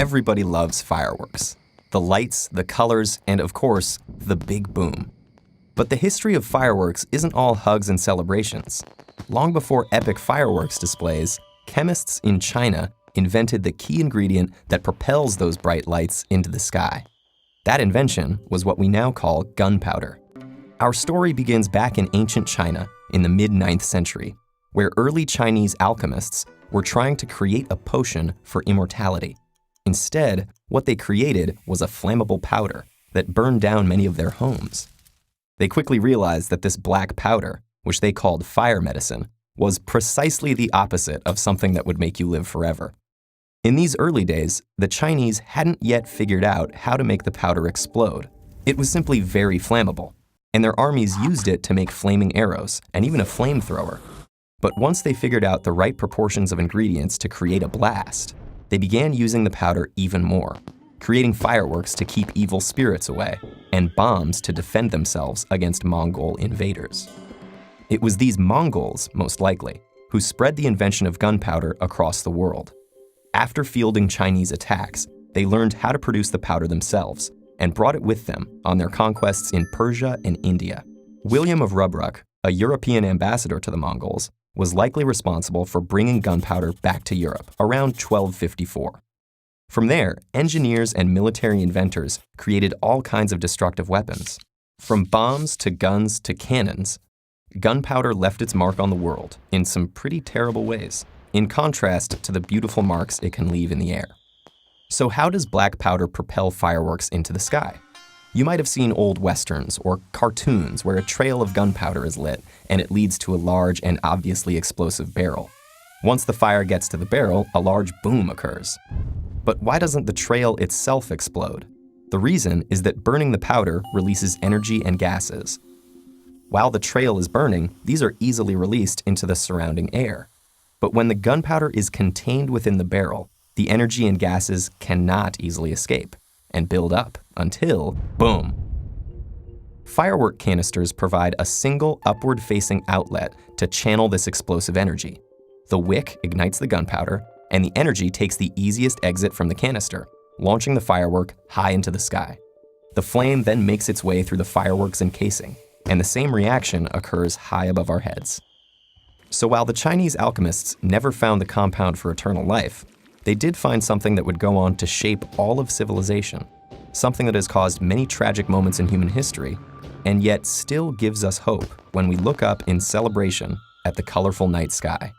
everybody loves fireworks. The lights, the colors, and of course, the big boom. But the history of fireworks isn't all hugs and celebrations. Long before epic fireworks displays, chemists in China invented the key ingredient that propels those bright lights into the sky. That invention was what we now call gunpowder. Our story begins back in ancient China in the mid-9th century, where early Chinese alchemists were trying to create a potion for immortality. Instead, what they created was a flammable powder that burned down many of their homes. They quickly realized that this black powder, which they called fire medicine, was precisely the opposite of something that would make you live forever. In these early days, the Chinese hadn't yet figured out how to make the powder explode. It was simply very flammable, and their armies used it to make flaming arrows and even a flamethrower. But once they figured out the right proportions of ingredients to create a blast, they began using the powder even more, creating fireworks to keep evil spirits away and bombs to defend themselves against Mongol invaders. It was these Mongols, most likely, who spread the invention of gunpowder across the world. After fielding Chinese attacks, they learned how to produce the powder themselves and brought it with them on their conquests in Persia and India. William of Rubruck, a European ambassador to the Mongols, was likely responsible for bringing gunpowder back to Europe around 1254. From there, engineers and military inventors created all kinds of destructive weapons. From bombs to guns to cannons, gunpowder left its mark on the world in some pretty terrible ways, in contrast to the beautiful marks it can leave in the air. So how does black powder propel fireworks into the sky? You might have seen old westerns or cartoons where a trail of gunpowder is lit and it leads to a large and obviously explosive barrel. Once the fire gets to the barrel, a large boom occurs. But why doesn't the trail itself explode? The reason is that burning the powder releases energy and gases. While the trail is burning, these are easily released into the surrounding air. But when the gunpowder is contained within the barrel, the energy and gases cannot easily escape and build up until, boom. Firework canisters provide a single upward-facing outlet to channel this explosive energy. The wick ignites the gunpowder, and the energy takes the easiest exit from the canister, launching the firework high into the sky. The flame then makes its way through the fireworks encasing, and the same reaction occurs high above our heads. So while the Chinese alchemists never found the compound for eternal life, they did find something that would go on to shape all of civilization, something that has caused many tragic moments in human history, and yet still gives us hope when we look up in celebration at the colorful night sky.